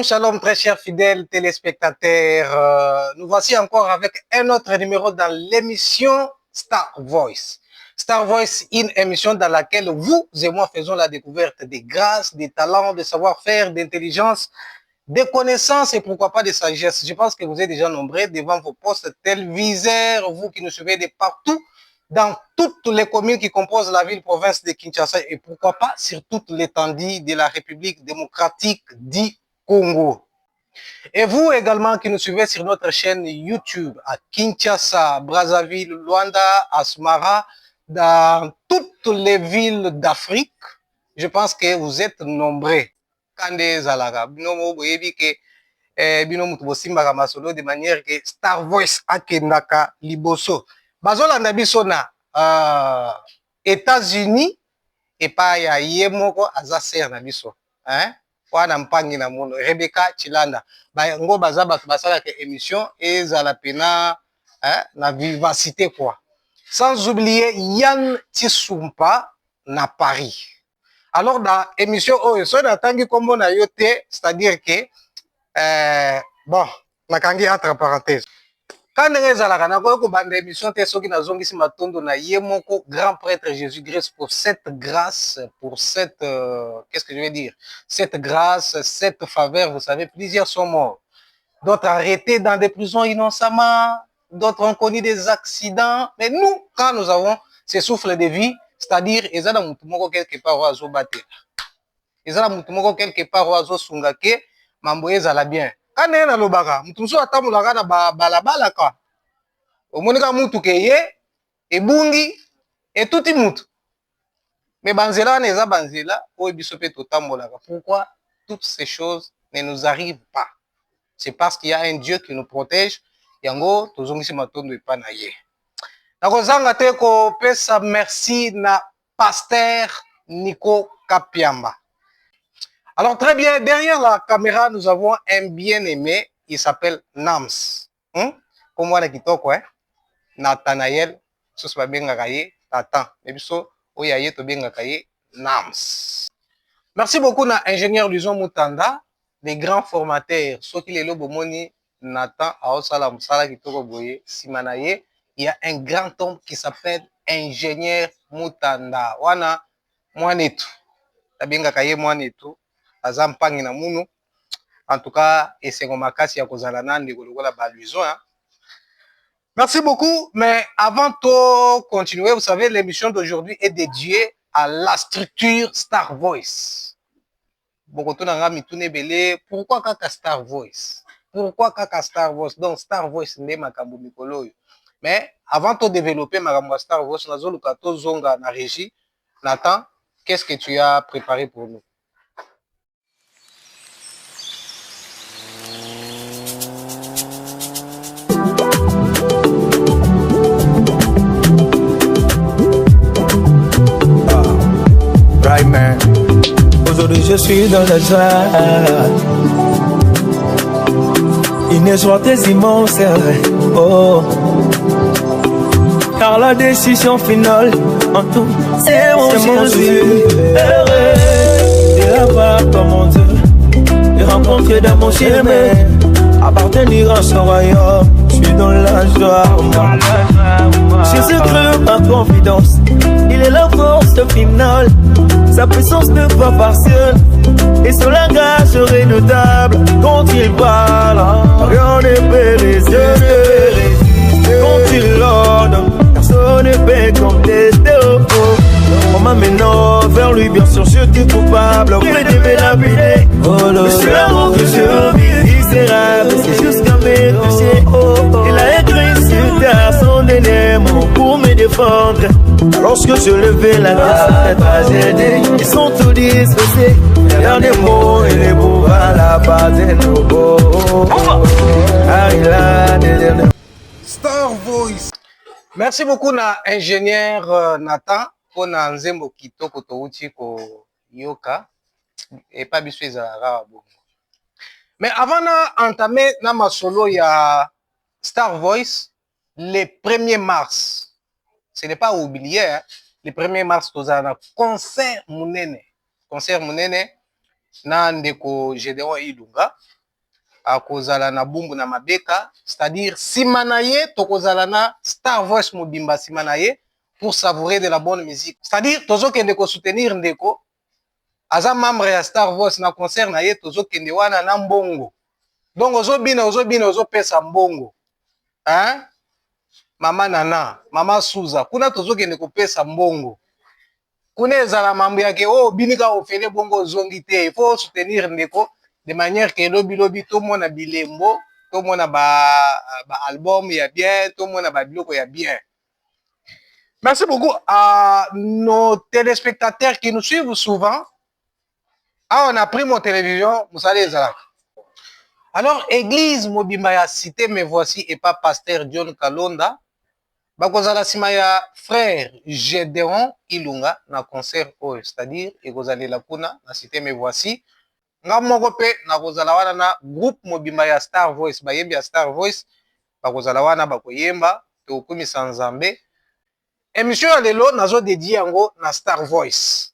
Shalom très chers fidèles téléspectateurs, nous voici encore avec un autre numéro dans l'émission Star Voice. Star Voice, une émission dans laquelle vous et moi faisons la découverte des grâces, des talents, des savoir-faire, d'intelligence, des connaissances et pourquoi pas des sagesses. Je pense que vous êtes déjà nombreux devant vos postes téléviseurs, vous qui nous suivez de partout, dans toutes les communes qui composent la ville-province de Kinshasa et pourquoi pas sur toute l'étendue de la République démocratique du Congo. Et vous également qui nous suivez sur notre chaîne YouTube à Kinshasa, Brazzaville, Luanda, Asmara, dans toutes les villes d'Afrique, je pense que vous êtes nombreux. De manière que Star Voice akendaka liboso. Bazolanda biso na États-Unis et pas ya yemoko aza ser na biso. Hein? Wana mpangi na mono Rebecca Chilanda bango baza bato basalaka émission ezala pena na vivacité quoi. Sans oublier Yann Tissoumpa na Paris. Alors dans émission oyo so natangi kombo na yo te, c'est-à-dire que bon nakangi entre parenthèses. Quand ndenge ezalaka nakoki kobanda émission te soki nazongisi matondo na ye moko grand prêtre Jésus-Christ pour cette grâce, pour cette qu'est-ce que je vais dire, cette grâce, cette faveur. Vous savez, plusieurs sont morts, d'autres arrêtés dans des prisons innocemment, d'autres ont connu des accidents, mais nous quand nous avons ce souffle de vie, c'est-à-dire ezala mutu moko quelque part oazo batela, ezala mutu moko quelque part oazo sungake mambo ezala bien. Quand ndenge nalobaka mutu mosusu atambolaka na balabala ka omonika mutu ke ye ebungi etuti mutu, mais banzela wana eza banzela oyo biso mpe totambolaka. Pourquoi toutes ces choses ne nous arrivent pas? C'est parce qu'il y a un Dieu qui nous protège. Yango tozongisi matondo epa na ye. Nakozanga te kopesa merci na Pasteur Nico Kapiamba. Alors très bien, derrière la caméra, nous avons un bien-aimé, il s'appelle Nams. Comme moi, kitoko, Nathanaël, ce soit bien gagné, Nathan. Et puis, oyaye to bien gagné, Nams. Merci beaucoup na ingénieur Luzon Mutanda, les grands formateurs. Ceux qui les lobes moni, Nathan, Aosala Musala kitoko boye, Simanaye. Il y a un grand homme qui s'appelle ingénieur Mutanda. Wana, mwanetu. Tabenga kaye mwanetu. Azampangi na munu. En tout cas, et c'est comme makasi ya kozala nande kolokola ba Luzon. Merci beaucoup. Mais avant de continuer, vous savez, l'émission d'aujourd'hui est dédiée à la structure Star Voice. Pourquoi kaka Star Voice? Pourquoi kaka Star Voice? Donc Star Voice n'est makambo mikolo. Mais avant de développer makambo Star Voice, nazo lukato zonga na régie. Nathan, qu'est-ce que tu as préparé pour nous? Right man. Aujourd'hui je suis dans la joie. Une joie très immense. Oh. Car la décision finale en tout, c'est mon Jésus. Heureux de l'avoir comme mon Dieu, de rencontrer dans mon chemin, appartenir à son royaume. Je suis dans la joie. Jésus crée ma confidence. Il est la force finale. Sa puissance ne pas partielle. Et son langage redoutable. Quand il parle, rien ne peut résister. Quand il ordonne, personne ne peut contester. On m'amène vers lui, bien sûr, je suis coupable. Près de lapider. Je suis l'amour que je vis. Misérable, c'est jusqu'à mes péchés. Il a écrit sur terre son élément pour me défendre. Lorsque je levais la tête, cette tragédie, ils sont tous dispersés. Les derniers mots et les mots à la base de nouveau. Star Voice. Merci beaucoup na ingénieur Nathan pour na nzembo kitoko touti ko yoka et pas biso ezalaka bongo. Mais avant d'entamer na masolo ya Star Voice, le 1er mars, ce n'est pas oublié, hein, le 1er mars, nous avons un concert Mounene. Concert Mounene, na ndeko Gédéon Ilunga akozala na bumbu na mabeka, c'est-à-dire simanaye tokozala na Star Voice mobimba simanaye pour savourer de la bonne musique, c'est-à-dire tozokende ko soutenir ndeko aza membre ya Star Voice na concert na ye tozokende wana na mbongo, donc ozopesa mbongo, hein? Mama Nana, Mama Suza, kuna tozokende kopesa mbongo. Kuna ezala mambo yake oh binika ofele bongo zongi te, il faut soutenir ndeko de manière que lobi to mona bilembo, to mona ba album ya bien, to mona ba biloko ya bien. Merci beaucoup à nos téléspectateurs qui nous suivent souvent. Ah, on a pris mon télévision, vous allez ezala. Alors, église mobimba ya cité me voici et pas pasteur John Kalonda. Bakozala sima ya frère Gédéon Ilunga na concert oyo, c'est-à-dire ekozali la kuna na cité me voici. Nga moko pe na kozala wana na groupe mobimba ya Star Voice, bayembi ya Star Voice bakozala wana bakoyemba tokumisa Nzambe. Émission ya lelo nazo dédié yango na Star Voice.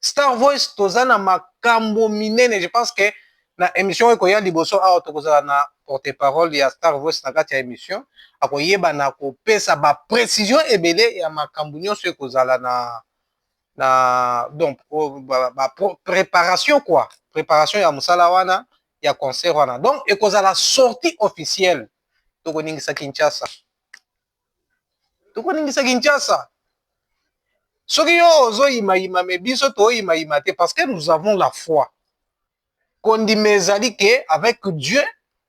Star Voice tozana makambo minene, je pense que na émission ekoya liboso awa tokozala na porte-parole ya Star Voice na kati ya émission akoyeba na kopesa ba précision ebele ya makambo nyonso ekozala na donc préparation quoi, préparation ya musala wana ya concert wana, donc ekozala sortie officielle tokoningisa Kinshasa, soki yo ozoyima me biso toyima te parce que nous avons la foi kondima ezali ke avec Dieu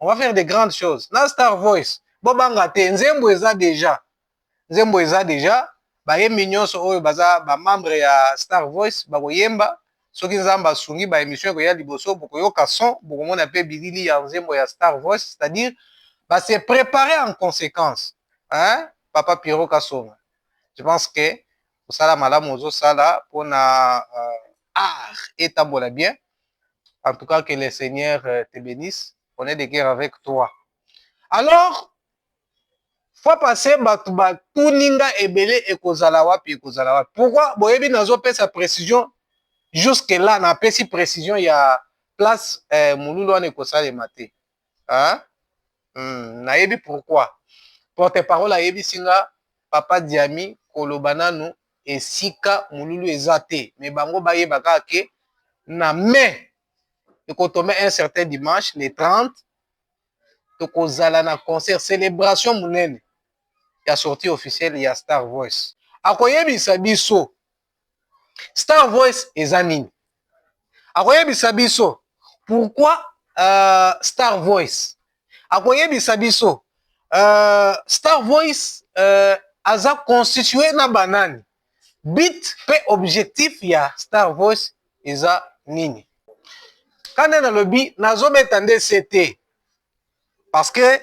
on va faire de grandes choses. Na Star Voice bobanga te, nzembo eza déjà bayembi nyonso oyo baza ba membre ya Star Voice bakoyemba, soki Nzambe asungi ba émission ekoya liboso bokoyoka son bokomona pe bilili ya nzembo ya Star Voice, c'est-à-dire se préparer en conséquence, hein? Papa Pierrot Kasonga, je pense que osala malamu ozosala pona art etambola bien. En tout cas, que le Seigneur te bénisse. On est de guerre avec toi. Alors, faut passer tuninga ebele ekozala wapi ekozala wapi. Pourquoi boyebi nazo pe sa précision jusque là na pesi précision ya place mululu wana ekosala maté. Hein? Nayebi pourquoi. Porte-parole ayebi singa Papa Diami kolobananu esika mululu ezate. Mais bango bayebaka ke na mai tombé un certain dimanche, le 30, tokozala na concert, célébration munene. Ya sortie officielle ya Star Voice. Akoyebisa biso Star Voice eza nini? Akoyebisa biso pourquoi Star Voice? Akoyebisa biso Star Voice aza constitué na banani? But pe objectif ya Star Voice eza nini? Quand on a le but, nazobeta nde c'était parce que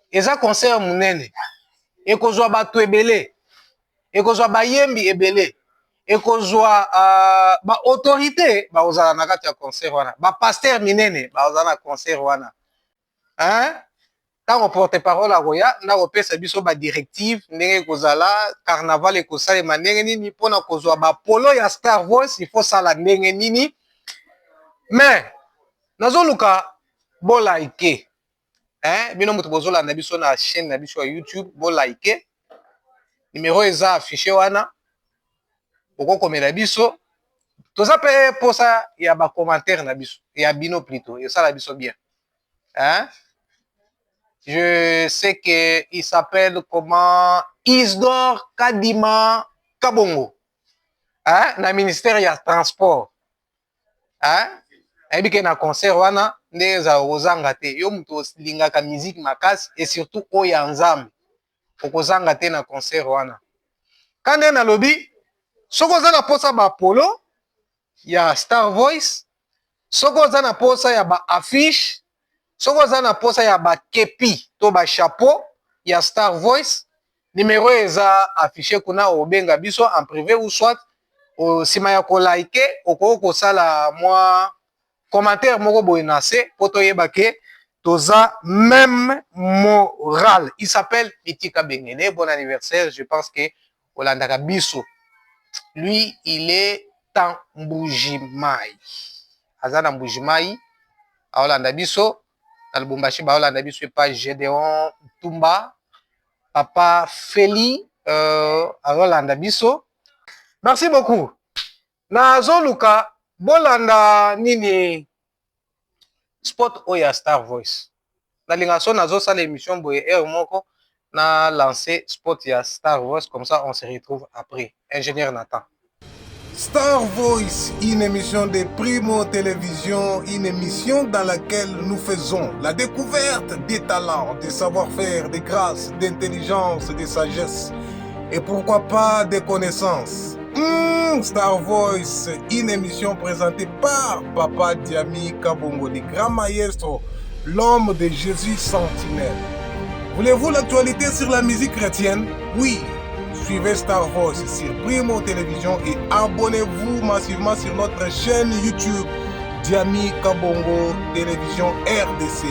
eza concert munene ekozwa bato ebele, ekozwa bayembi ebele, ekozwa ba autorité baozala na kati ya concert wana, ba pasteur minene baozala na concert wana, hein? Tango porte-parole akoya nakopesa biso ba directive ndenge ekozala carnaval ekosalema ndenge nini mpona kozwa ba polo ya Star Voice il faut sala ndenge nini. Mais nazoluka bo like, hein? Bino mutu bozolanda biso na chaîne na biso ya YouTube bo like. Numéro eza affiché wana. Okokomela biso. Toza pe posa ya ba commentaire na biso, ya bino plutôt, et ça la biso bien. Hein? Je sais que il s'appelle comment Isdor Kadima Kabongo. Hein? Na ministère ya transport. Hein? Ebike na concert wana ndeza ozanga te yo muto lingaka musique makasi et surtout oya nzambe okozanga te na concert wana. Kande na lobi soko za na posa ba polo ya Star Voice, soko za na posa ya ba affiche, soko za na posa ya ba kepi to ba chapeau ya Star Voice, numéro eza affiché kuna obenga biso en privé ou soit au sima ya ko like oko sala moi commentaire moko boye na se poto yeba ke toza même moral. Il s'appelle Itika Bengene. Bon anniversaire, je pense que Olandaka Biso lui il est Tamboujimai. aza na Mbujimai aolanda biso na Lubumbashi baolanda biso epa Gédéon Tumba papa Feli aolanda biso. Merci beaucoup. Nazoluka bolanda nini spot oya Star Voice. Nalinga so nazosala émission boye moko na lancé spot ya Star Voice, comme ça on se retrouve après. Ingénieur Nathan. Star Voice, une émission de Primo Télévision, une émission dans laquelle nous faisons la découverte des talents, des savoir-faire, des grâces, d'intelligence, de sagesse et pourquoi pas des connaissances. Star Voice, une émission présentée par Papa Diami Kabongo, le grand maestro, l'homme de Jésus sentinelle. Voulez-vous l'actualité sur la musique chrétienne? Oui. Suivez Star Voice sur Primo Télévision et abonnez-vous massivement sur notre chaîne YouTube Diami Kabongo Télévision RDC.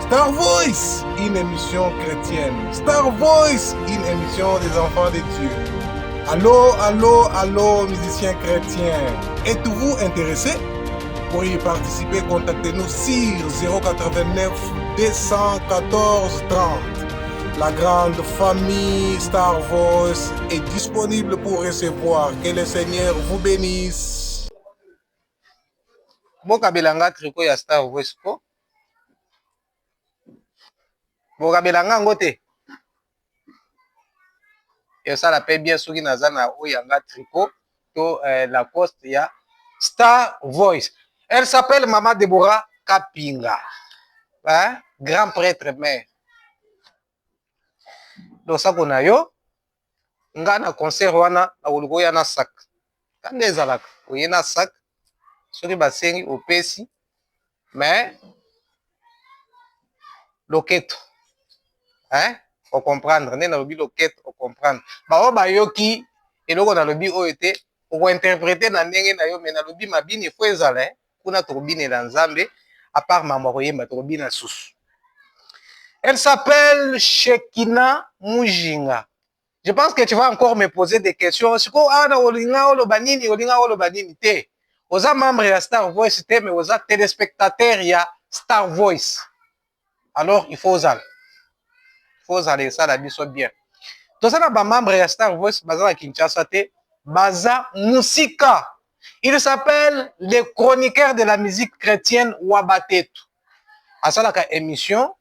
Star Voice, une émission chrétienne. Star Voice, une émission des enfants de Dieu. Allô, allô, allô, musiciens chrétiens. Êtes-vous intéressés? Pour y participer, contactez-nous sur 089 214 30. La grande famille Star Voice est disponible pour recevoir. Que le Seigneur vous bénisse. Bokabelanga tricot ya Star Voice ko. Bokabelanga ngote. Et ça la paie bien soki nazana oyanga tricot to la poste ya Star Voice. Elle s'appelle Mama Deborah Kapinga. Hein? Grand prêtre mère. Donc ça qu'on a yo nga na concert wana na oluko ya na sac kande ezalaka oye na sac soki basengi opesi mais loketo hein o comprendre nde nalobi loketo o comprendre bao bayoki eloko nalobi oyo te okointerprete na ndenge na yo me nalobi mabini efo ezala kuna tokobinela nzambe à part mama koyemba tokobina susu. Elle s'appelle Shekina Mujinga. Je pense que tu vas encore me poser des questions. C'est quoi ana olinga olobanini olinga olobanini te. Oza membre ya Star Voice te mais oza téléspectateur ya Star Voice. Alors il faut oser. Il faut oser ça la biso bien. Tout ça na ba membre ya Star Voice baza na Kinshasa te, baza musika. Il s'appelle le chroniqueur de la musique chrétienne Wabatetu. Asalaka émission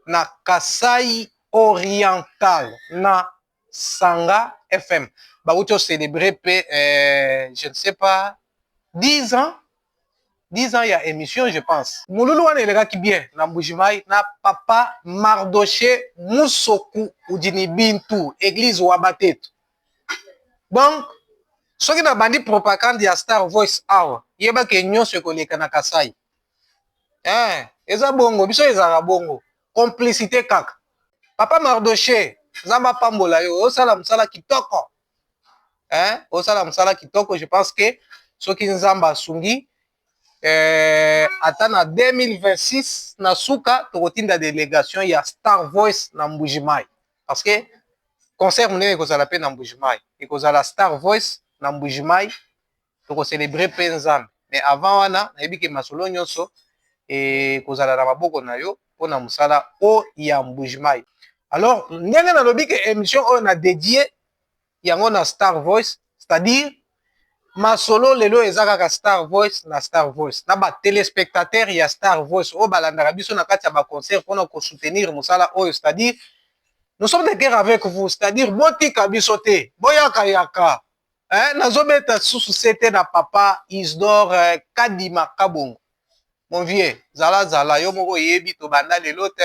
na Kasai Oriental na Sanga FM. Bauto célébrer je ne sais pas 10 ans. 10 ans il y a émission je pense. Mululu wana eleka bien na Mbujimai na papa Mardoché Musoku Udini Bintu église Wabatetu. Donc soki na bandi propagande ya Star Voice awa yeba ke nyonso koleka na Kasai. Eza bongo biso ezaka bongo. Complicité kaka. Papa Mardoché, Zamba Pambola yo, osala musala kitoko. Osala musala kitoko, je pense que soki Nzamba sungi ata na 2026 na suka tokotinda délégation ya Star Voice na Mbujimai. Parce que concert munene ekozala pe na Mbujimai. Ekozala Star Voice na Mbujimai toko célébrer pe Nzambe. Mais avant wana, nayebi ke masolo nyonso ekozala na maboko na yo pona musala o ya Mbujimai. Alors, ndenge na lobi ke émission on a dédié yango na Star Voice, c'est-à-dire masolo lelo ezaka Star Voice na Star Voice. Na ba téléspectateur ya Star Voice o balandaka biso na kati ya ba concert pona ko soutenir musala oyo, c'est-à-dire nous sommes de guerre avec vous, c'est-à-dire botika biso te, boyaka yaka. Nazobeta susu sete na papa Isdor Kadima Kabongo. Mon vieux, zala yo moko yebi to banda lelo te.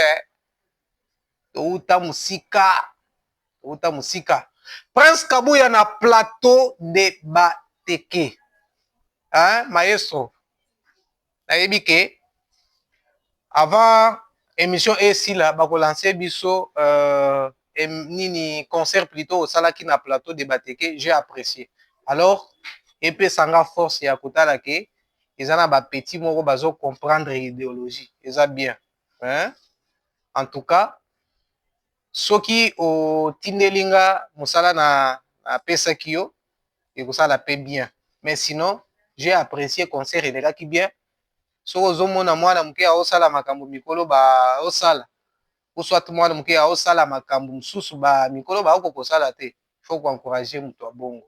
Touta musika. Prince Kabuya na plateau de Bateke. Maestro. Nayebi ke avant émission ici là bako lancer biso nini concert plutôt au salaki na plateau de Bateke, j'ai apprécié. Alors, epé sanga force ya kotala ke ezana ba petit moko bazo comprendre idéologie. Eza bien. En tout cas, soki o tindelinga musala na pesa kio et ça la paie bien. Mais sinon, j'ai apprécié concert et les gars qui bien. soki ozomona mwana moke aosala makambo mikolo baosala soit mwana moke aosala makambo mosusu mikolo baoko kosala te, faut koencourage moto abongo.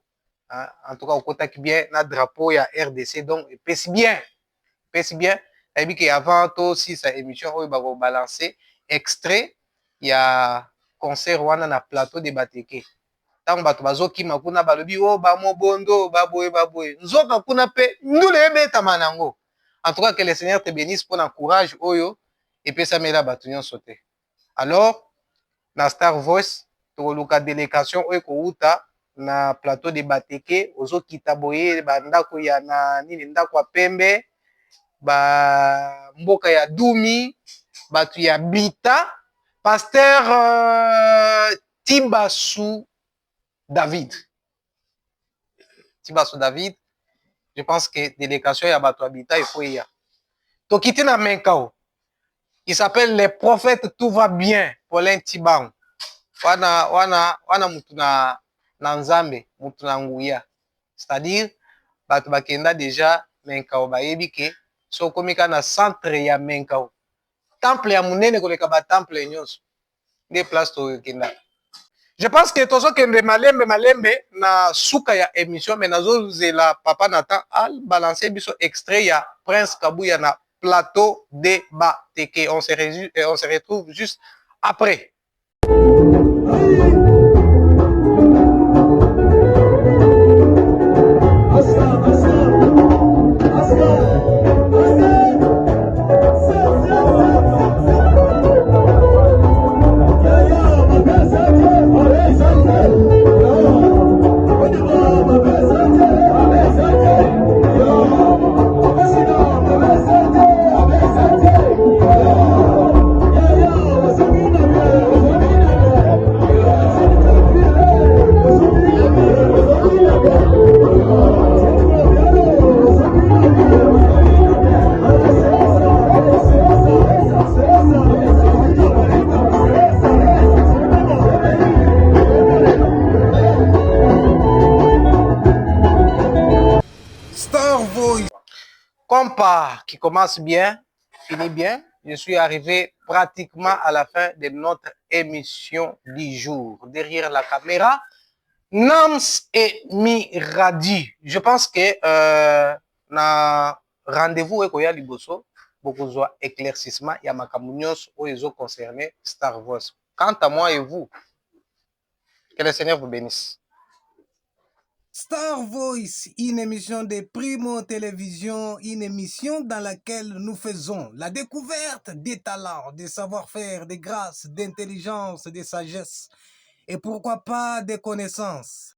En tout cas okotaki bien na drapeau ya RDC, donc epesi bien nayebi ke avant tosisa émission oyo bakobalance extrait ya concert wana na plateau de bateke. Ntango bato bazokima kuna balobi o bamobondo baboye nzoka kuna mpe ndule ebetama nango. En tout cas que le Seigneur te bénisse pour na courage oyo epesamela bato nyonso te. Alors na Star Voice tokoluka délégation oyo kouta na plateau de bateke ozokita boye bandako ya na nini ndako ya pembe mboka ya Dumi, bato ya Bita, pasteur Tibasu David, je pense que délégation ya bato ya Bita il faut y a. Tokiti na Menkao, il s'appelle les prophètes tout va bien, Paulin Tibang. Wana mutu na nzambe, mutu na nguya. C'est-à-dire bato bakenda déjà Menkao bayebi ke so komika na centre ya Menkao. Temple ya munene koleka ba temple nyonso. Nde place to kenda. Je pense que tozo kende malembe na suka ya émission mais nazo zela papa Nathan al balancer biso extrait ya Prince Kabuya na plateau de Bateke. On se retrouve juste après. Compa qui commence bien, finit bien. Je suis arrivé pratiquement à la fin de notre émission du jour. Derrière la caméra, Nams et Miradi. Je pense que na rendez-vous avec Oya Liboso, beaucoup de éclaircissement, il y a ma camunios où ils ont concerné Star Wars. Quant à moi et vous, que le Seigneur vous bénisse. Star Voice, une émission de Primo Télévision, une émission dans laquelle nous faisons la découverte des talents, des savoir-faire, des grâces, d'intelligence, de sagesse et pourquoi pas des connaissances.